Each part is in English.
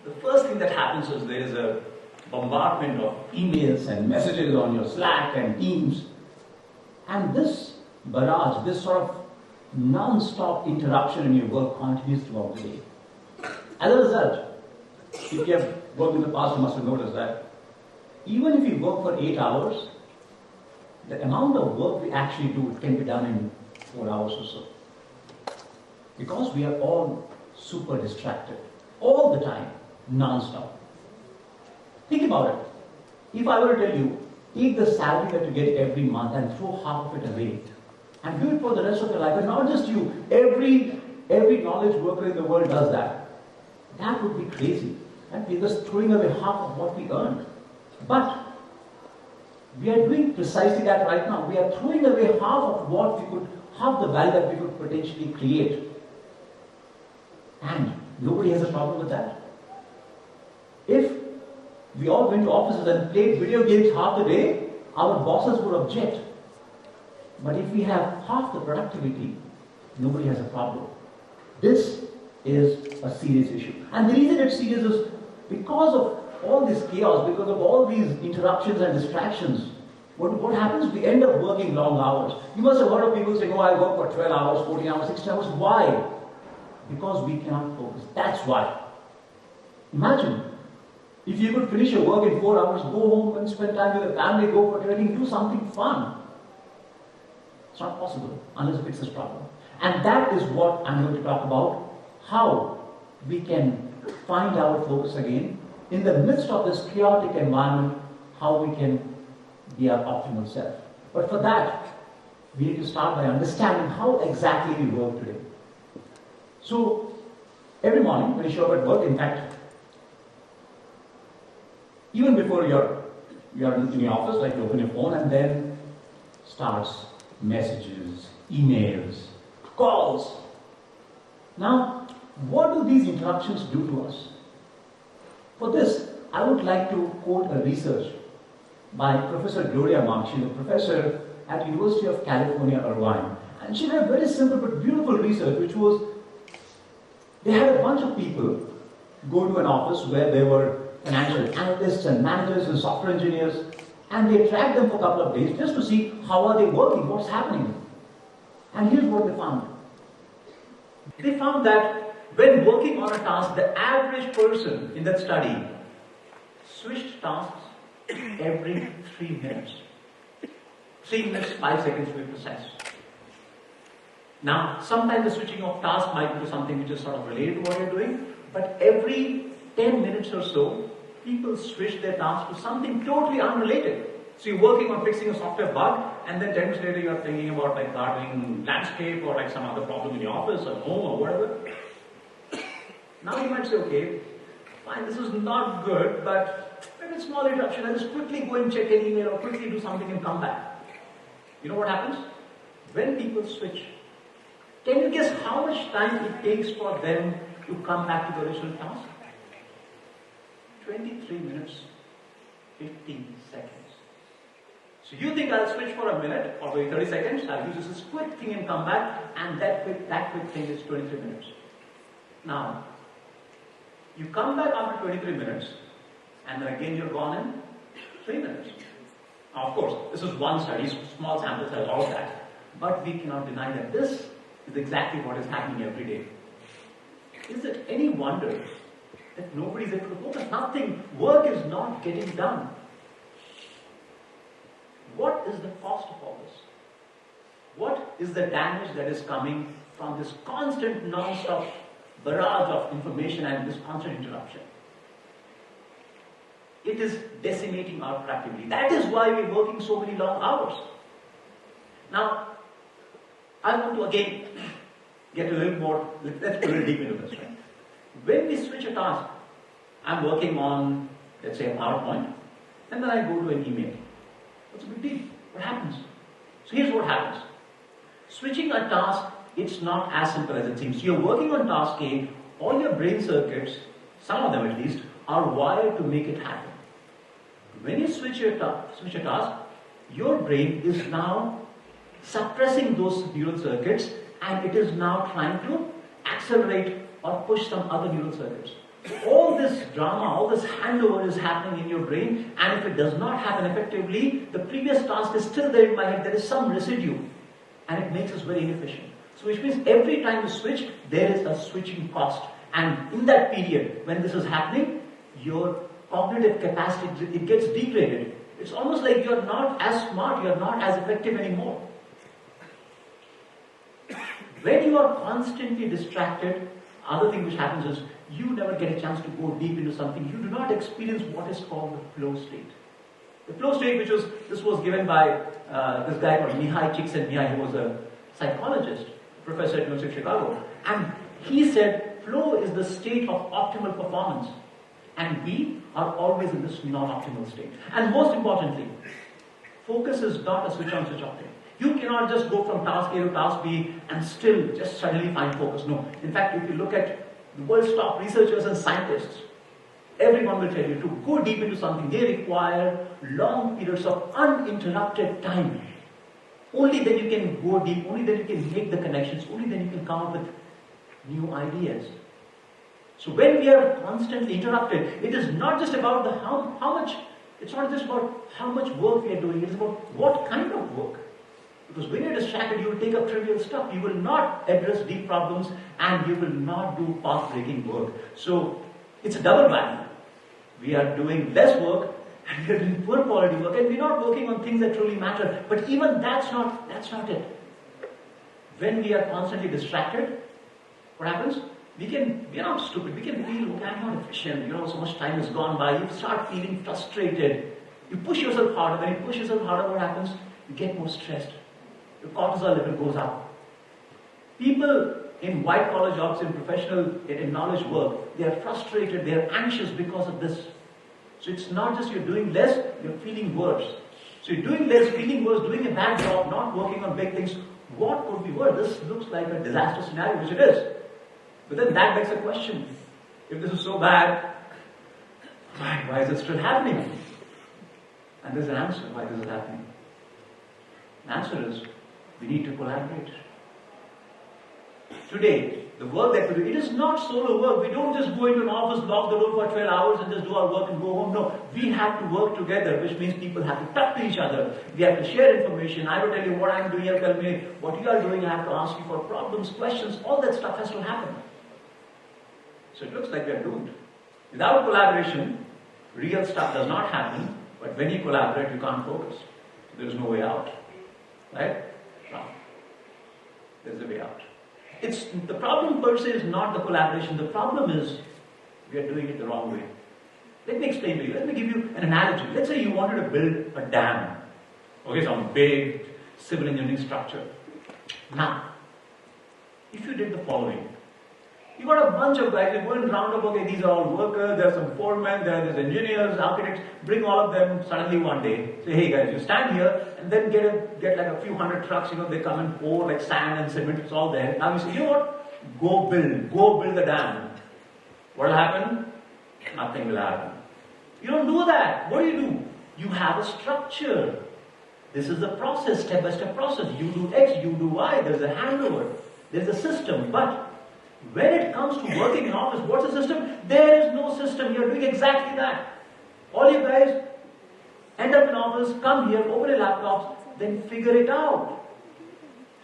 the first thing that happens is there is a bombardment of emails and messages on your Slack and Teams. And this barrage, this sort of non-stop interruption in your work continues throughout the day. As a result, if you have worked in the past, you must have noticed that even if you work for 8 hours, the amount of work we actually do can be done in 4 hours or so. Because we are all super distracted, all the time, non-stop. Think about it. If I were to tell you, take the salary that you get every month and throw half of it away, and do it for the rest of your life, and not just you, every knowledge worker in the world does that. That would be crazy. And we're just throwing away half of what we earned. But we are doing precisely that right now. We are throwing away half the value that we could potentially create. And nobody has a problem with that. If we all went to offices and played video games half the day, our bosses would object. But if we have half the productivity, nobody has a problem. This is a serious issue. And the reason it's serious is because of all this chaos, because of all these interruptions and distractions. What happens? We end up working long hours. You must have heard of people saying, oh, I work for 12 hours, 14 hours, 16 hours. Why? Because we cannot focus. That's why. Imagine, if you could finish your work in 4 hours, go home and spend time with the family, go for training, do something fun. It's not possible unless it fixes this problem. And that is what I'm going to talk about, how we can find our focus again in the midst of this chaotic environment, how we can be our optimal self. But for that, we need to start by understanding how exactly we work today. So, every morning when you show up at work, in fact, even before you're in your office, like you open your phone and then starts messages, emails, calls. Now, what do these interruptions do to us? For this, I would like to quote a research by Professor Gloria Monk. She's a professor at University of California, Irvine. And she did a very simple but beautiful research, which was, they had a bunch of people go to an office where there were financial analysts and managers and software engineers, and they tracked them for a couple of days just to see how are they working, what's happening. And here's what they found. They found that when working on a task, the average person in that study switched tasks every 3 minutes. 3 minutes, 5 seconds to be precise. Now, sometimes the switching of tasks might be something which is sort of related to what you're doing, but every 10 minutes or so, people switch their tasks to something totally unrelated. So you're working on fixing a software bug, and then 10 minutes later you're thinking about like gardening landscape or like some other problem in your office or home or whatever. Now you might say, okay, fine, this is not good, but maybe a small interruption. I'll just quickly go and check an email or quickly do something and come back. You know what happens? When people switch, can you guess how much time it takes for them to come back to the original task? 23 minutes, 15 seconds. So you think I'll switch for a minute or maybe 30 seconds, I'll use this quick thing and come back, and that quick thing is 23 minutes. Now, you come back after 23 minutes, and then again you're gone in 3 minutes. Now, of course, this is one study, small sample size, all of that. But we cannot deny that this is exactly what is happening every day. Is it any wonder that nobody is able to focus? Nothing. Work is not getting done. What is the cost of all this? What is the damage that is coming from this constant, non-stop barrage of information and this constant interruption? It is decimating our productivity. That is why we're working so many long hours. Now, I want to again get a little more, let's go a little deep into this, right? When we switch a task, I'm working on, let's say, a PowerPoint, and then I go to an email. What's the big deal? What happens? So here's what happens. Switching a task, it's not as simple as it seems. You're working on task A, all your brain circuits, some of them at least, are wired to make it happen. When you switch a task, your brain is now suppressing those neural circuits, and it is now trying to accelerate or push some other neural circuits. So all this drama, all this handover is happening in your brain, and if it does not happen effectively, the previous task is still there in my head, there is some residue, and it makes us very inefficient. So which means every time you switch, there is a switching cost. And in that period, when this is happening, your cognitive capacity, it gets degraded. It's almost like you're not as smart, you're not as effective anymore. When you are constantly distracted, other thing which happens is you never get a chance to go deep into something. You do not experience what is called the flow state. The flow state, this was given by this guy called Mihai Csikszentmihalyi, who was a psychologist, professor at University of Chicago. And he said, flow is the state of optimal performance. And we are always in this non-optimal state. And most importantly, focus is not a switch on, switch off thing. You cannot just go from task A to task B and still just suddenly find focus. No. In fact, if you look at the world's top researchers and scientists, everyone will tell you to go deep into something. They require long periods of uninterrupted time. Only then you can go deep, only then you can make the connections, only then you can come up with new ideas. So when we are constantly interrupted, it is not just about the how much, it's not just about how much work we are doing, it's about what kind of work. Because when you're distracted, you will take up trivial stuff. You will not address deep problems, and you will not do path-breaking work. So it's a double whammy. We are doing less work, and we are doing poor quality work, and we're not working on things that truly matter. But even that's not it. When we are constantly distracted, what happens? We are not stupid. We can feel, okay, I'm not efficient. So much time has gone by. You start feeling frustrated. You push yourself harder. When you push yourself harder, what happens? You get more stressed. Your cortisol level goes up. People in white-collar jobs, in professional, in knowledge work, they are frustrated, they are anxious because of this. So it's not just you're doing less, you're feeling worse. So you're doing less, feeling worse, doing a bad job, not working on big things. What could be worse? This looks like a disaster scenario, which it is. But then that begs a question. If this is so bad, why is it still happening? And there's an answer why this is happening. The answer is, we need to collaborate. Today, the work that we do, it is not solo work. We don't just go into an office, lock the door for 12 hours and just do our work and go home. No, we have to work together, which means people have to talk to each other. We have to share information. I will tell you what I'm doing, you tell me what you are doing. I have to ask you for problems, questions. All that stuff has to happen. So it looks like we are doomed. Without collaboration, real stuff does not happen. But when you collaborate, you can't focus. There is no way out. Right? No. There's a way out. The problem per se is not the collaboration. The problem is we are doing it the wrong way. Let me explain to you. Let me give you an analogy. Let's say you wanted to build a dam. Okay, some big civil engineering structure. Now, if you did the following. You got a bunch of guys, you're going round up, okay, these are all workers, there are some foremen, there's engineers, architects, bring all of them suddenly one day. Say, hey guys, you stand here, and then get like a few hundred trucks, they come and pour like sand and cement, it's all there. Now you say, you know what? Go build the dam. What will happen? Nothing will happen. You don't do that. What do? You have a structure. This is the process, step-by-step process. You do X, you do Y, there's a handover, there's a system, but when it comes to working in office, what's the system? There is no system. You're doing exactly that. All you guys end up in office, come here, open your laptops, then figure it out.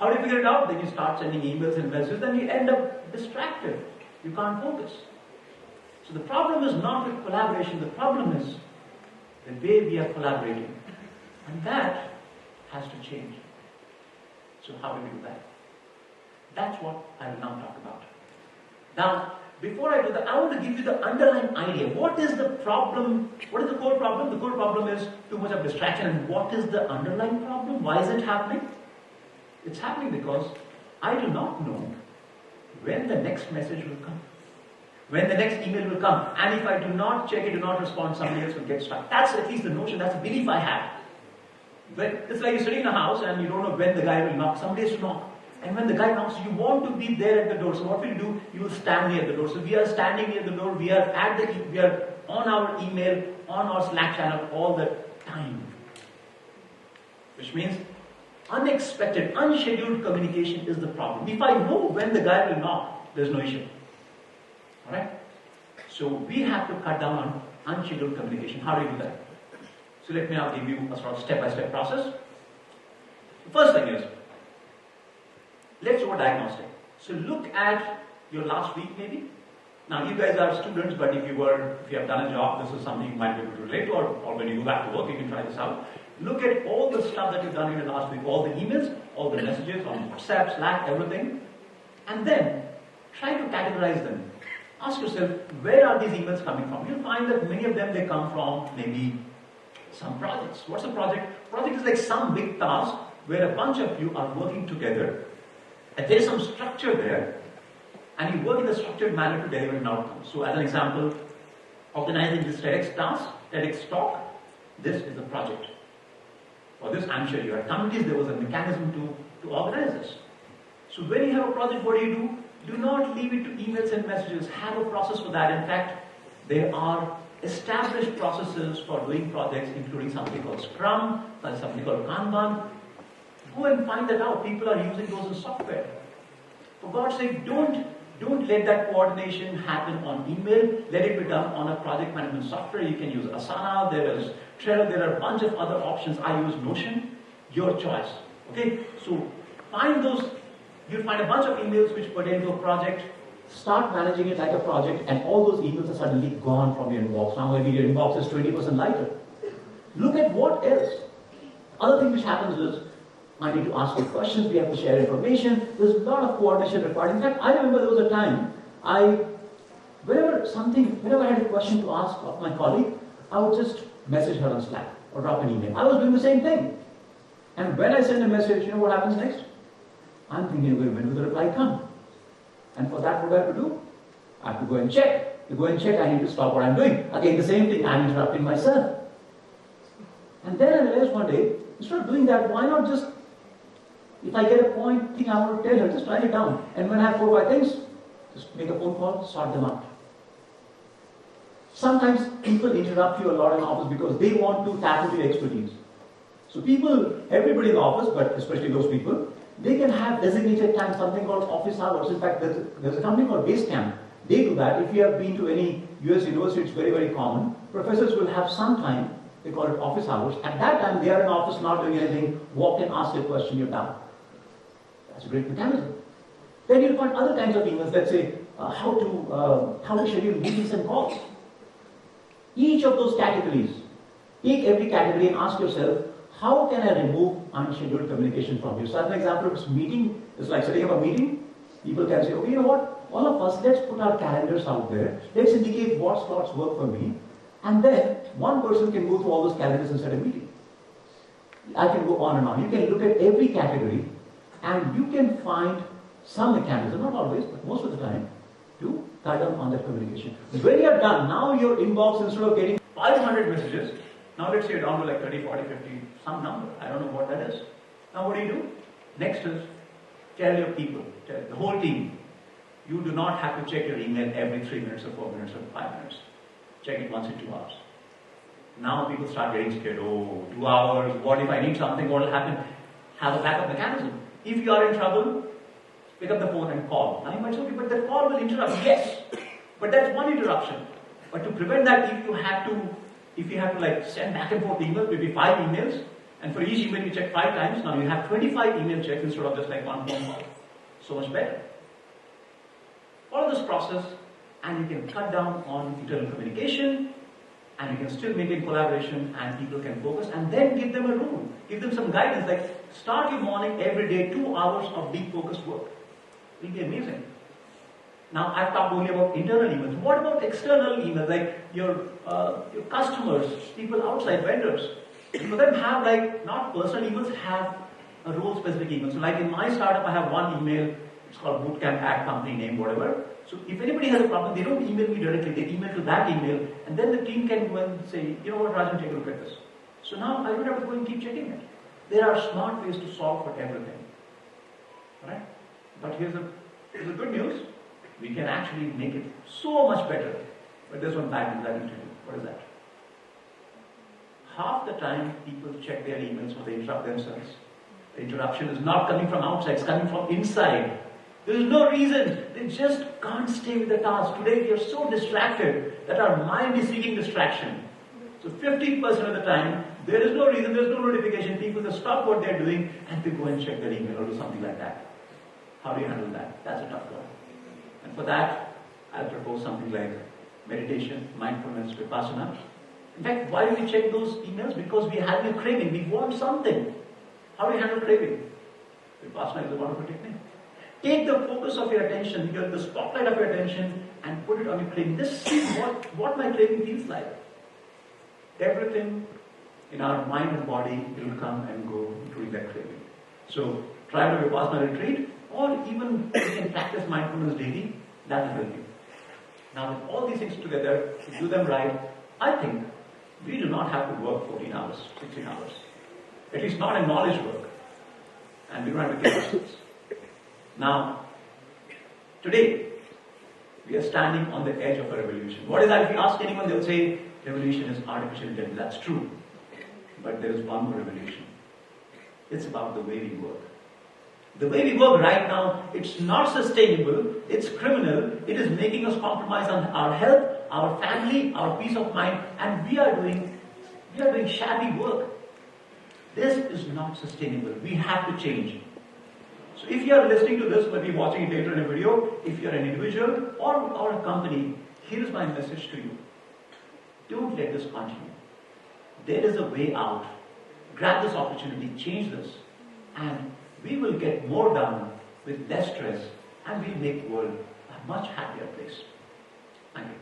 How do you figure it out? Then you start sending emails and messages, then you end up distracted. You can't focus. So the problem is not with collaboration, the problem is the way we are collaborating. And that has to change. So how do we do that? That's what I will now talk about. Now, before I do that, I want to give you the underlying idea. What is the problem? What is the core problem? The core problem is too much of distraction. And what is the underlying problem? Why is it happening? It's happening because I do not know when the next message will come, when the next email will come. And if I do not check it, do not respond, somebody else will get stuck. That's at least the notion, that's the belief I have. But it's like you're sitting in a house and you don't know when the guy will knock. Somebody has to knock. And when the guy knocks, you want to be there at the door. So what will you do? You will stand near the door. So we are standing near the door. We are on our email, on our Slack channel all the time. Which means unexpected, unscheduled communication is the problem. If I know when the guy will knock, there's no issue. Alright? So we have to cut down on unscheduled communication. How do you do that? So let me now give you a sort of step-by-step process. The first thing is, let's do a diagnostic. So look at your last week maybe. Now you guys are students, but if you have done a job, this is something you might be able to relate to, or when you go back to work, you can try this out. Look at all the stuff that you've done in the last week, all the emails, all the messages on WhatsApp, Slack, everything, and then try to categorize them. Ask yourself, where are these emails coming from? You'll find that many of them, they come from maybe some projects. What's a project? Project is like some big task where a bunch of you are working together, and there's some structure there, and you work in a structured manner to deliver an outcome. So as an example, organizing this TEDx task, TEDx Talk, this is a project. For this, I'm sure you had committees, there was a mechanism to organize this. So when you have a project, what do? Do not leave it to emails and messages. Have a process for that. In fact, there are established processes for doing projects, including something called Scrum, something called Kanban. Go and find that out. People are using those in software. For God's sake, don't let that coordination happen on email. Let it be done on a project management software. You can use Asana, there is Trello, there are a bunch of other options. I use Notion. Your choice. Okay? So find those. You'll find a bunch of emails which pertain to a project. Start managing it like a project, and all those emails are suddenly gone from your inbox. Now maybe your inbox is 20% lighter. Look at what else. Other thing which happens is, I need to ask you questions, we have to share information, there's a lot of coordination required. In fact, I remember there was a time, whenever I had a question to ask of my colleague, I would just message her on Slack or drop an email. I was doing the same thing. And when I send a message, you know what happens next? I'm thinking, when will the reply come? And for that, what do I have to do? I have to go and check. To go and check, I need to stop what I'm doing. Again, the same thing, I'm interrupting myself. And then I realized one day, instead of doing that, why not just, if I get a thing I want to tell her, just write it down. And when I have 4 or 5 things, just make a phone call, sort them out. Sometimes people interrupt you a lot in the office because they want to tap into your expertise. So everybody in the office, but especially those people, they can have designated time, something called office hours. In fact, there's a company called Basecamp. They do that. If you have been to any US university, it's very, very common. Professors will have some time, they call it office hours. At that time, they are in office not doing anything. Walk in, ask a question, you're done. That's a great mechanism. Then you'll find other kinds of emails, let's say, how to schedule meetings and calls. Each of those categories, take every category and ask yourself, how can I remove unscheduled communication from you? So as an example, if it's meeting, it's like setting up a meeting. People can say, okay, you know what? All of us, let's put our calendars out there. Let's indicate what slots work for me. And then one person can go through all those calendars and set a meeting. I can go on and on. You can look at every category and you can find some mechanism, not always, but most of the time, to cut down on that communication. When you're done, now your inbox, instead of getting 500 messages, now let's say you're down to like 30, 40, 50, some number. I don't know what that is. Now what do? Next is, tell your people, tell the whole team, you do not have to check your email every 3 minutes or 4 minutes or 5 minutes. Check it once in 2 hours. Now people start getting scared. Oh, 2 hours, what if I need something, what will happen? Have a backup mechanism. If you are in trouble, pick up the phone and call. Now you might say, okay, but that call will interrupt. Yes, but that's one interruption. But to prevent that, if you have to like send back and forth emails, maybe 5 emails, and for each email you check 5 times, now you have 25 email checks instead of just like 1 phone call. So much better. Follow this process and you can cut down on internal communication and you can still maintain collaboration and people can focus, and then give them a rule. Give them some guidance like start your morning every day 2 hours of deep focused work. It will be amazing. Now I've talked only about internal emails. What about external emails like your customers, people outside, vendors? For them have like not personal emails, have a role specific email. So like in my startup I have one email, it's called bootcamp at company name, whatever. So if anybody has a problem, they don't email me directly, they email to that email, and then the team can go and say, you know what, Rajan, take a look at this. So now I don't have to go and keep checking it. There are smart ways to solve for everything. Right? But here's the good news. We can actually make it so much better. But there's one bad news I need to do. What is that? Half the time people check their emails or they interrupt themselves. The interruption is not coming from outside, it's coming from inside. There is no reason. They just can't stay with the task. Today we are so distracted that our mind is seeking distraction. So 50% of the time, there is no reason, there is no notification. People just stop what they are doing and they go and check their email or do something like that. How do you handle that? That's a tough one. And for that, I'll propose something like meditation, mindfulness, vipassana. In fact, why do we check those emails? Because we are having a craving. We want something. How do you handle craving? Vipassana is a wonderful technique. Take the focus of your attention, the spotlight of your attention, and put it on your craving. Just see what my craving feels like. Everything in our mind and body will come and go, including that craving. So, try a Vipassana retreat, or even you can practice mindfulness daily. That will help you. Now, with all these things together, if you do them right, I think we do not have to work 14 hours, 16 hours. At least not in knowledge work. And we don't have to kill ourselves. Now, today, we are standing on the edge of a revolution. What is that? If you ask anyone, they will say, revolution is artificial intelligence. That's true. But there is one more revolution. It's about the way we work. The way we work right now, it's not sustainable, it's criminal, it is making us compromise on our health, our family, our peace of mind, and we are doing shabby work. This is not sustainable. We have to change. So if you are listening to this, maybe watching it later in a video, if you are an individual or a company, here is my message to you. Don't let this continue. There is a way out. Grab this opportunity, change this, and we will get more done with less stress, and we'll make the world a much happier place. Thank you.